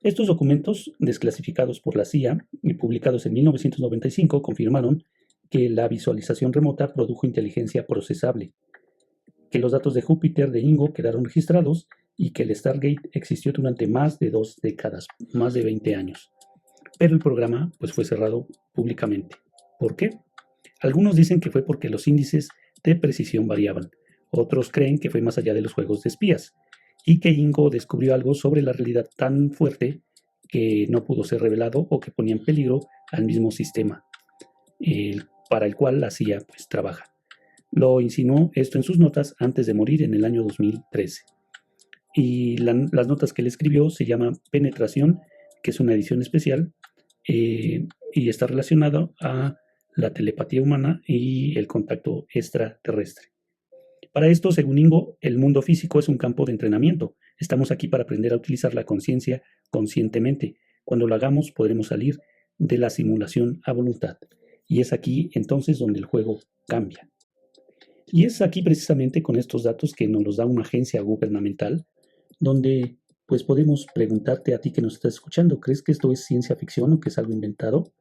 Estos documentos, desclasificados por la CIA y publicados en 1995, confirmaron que la visualización remota produjo inteligencia procesable, que los datos de Júpiter de Ingo quedaron registrados y que el Stargate existió durante más de 2 décadas, más de 20 años. Pero el programa pues, fue cerrado públicamente. ¿Por qué? Algunos dicen que fue porque los índices de precisión variaban. Otros creen que fue más allá de los juegos de espías y que Ingo descubrió algo sobre la realidad tan fuerte que no pudo ser revelado o que ponía en peligro al mismo sistema para el cual la CIA pues, trabaja. Lo insinuó esto en sus notas antes de morir en el año 2013. Y las notas que él escribió se llama Penetración, que es una edición especial y está relacionado a la telepatía humana y el contacto extraterrestre. Para esto, según Ingo, el mundo físico es un campo de entrenamiento. Estamos aquí para aprender a utilizar la conciencia conscientemente. Cuando lo hagamos, podremos salir de la simulación a voluntad. Y es aquí entonces donde el juego cambia. Y es aquí precisamente con estos datos que nos los da una agencia gubernamental, donde pues podemos preguntarte a ti que nos estás escuchando, ¿crees que esto es ciencia ficción o que es algo inventado?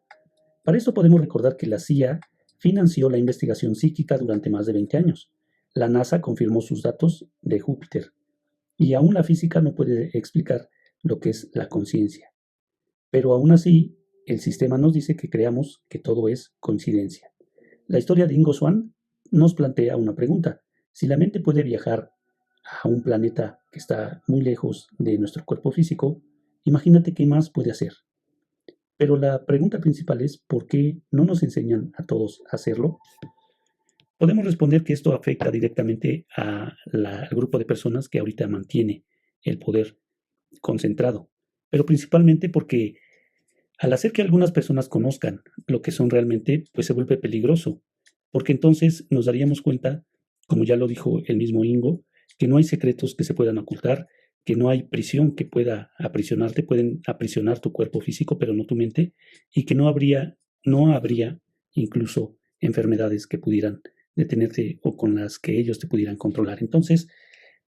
Para esto podemos recordar que la CIA financió la investigación psíquica durante más de 20 años. La NASA confirmó sus datos de Júpiter y aún la física no puede explicar lo que es la conciencia. Pero aún así, el sistema nos dice que creamos que todo es coincidencia. La historia de Ingo Swann nos plantea una pregunta. Si la mente puede viajar a un planeta que está muy lejos de nuestro cuerpo físico, imagínate qué más puede hacer. Pero la pregunta principal es, ¿por qué no nos enseñan a todos a hacerlo? Podemos responder que esto afecta directamente al grupo de personas que ahorita mantiene el poder concentrado, pero principalmente porque al hacer que algunas personas conozcan lo que son realmente, pues se vuelve peligroso, porque entonces nos daríamos cuenta, como ya lo dijo el mismo Ingo, que no hay secretos que se puedan ocultar, que no hay prisión que pueda aprisionarte, pueden aprisionar tu cuerpo físico, pero no tu mente, y que no habría incluso enfermedades que pudieran detenerte o con las que ellos te pudieran controlar. Entonces,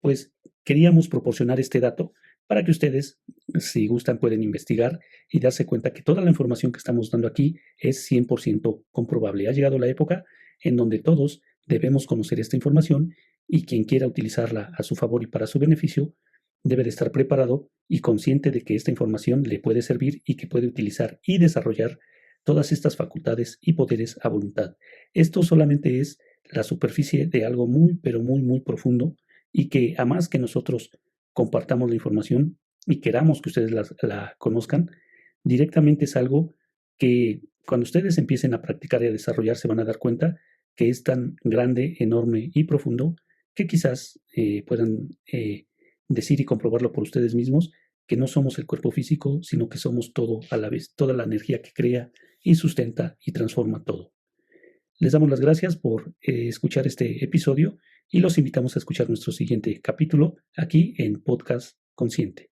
pues queríamos proporcionar este dato para que ustedes, si gustan, pueden investigar y darse cuenta que toda la información que estamos dando aquí es 100% comprobable. Ha llegado la época en donde todos debemos conocer esta información y quien quiera utilizarla a su favor y para su beneficio debe de estar preparado y consciente de que esta información le puede servir y que puede utilizar y desarrollar todas estas facultades y poderes a voluntad. Esto solamente es la superficie de algo muy, pero muy, muy profundo y que a más que nosotros compartamos la información y queramos que ustedes la conozcan, directamente es algo que cuando ustedes empiecen a practicar y a desarrollar se van a dar cuenta que es tan grande, enorme y profundo que quizás puedan decir y comprobarlo por ustedes mismos que no somos el cuerpo físico, sino que somos todo a la vez, toda la energía que crea y sustenta y transforma todo. Les damos las gracias por escuchar este episodio y los invitamos a escuchar nuestro siguiente capítulo aquí en Podcast Consciente.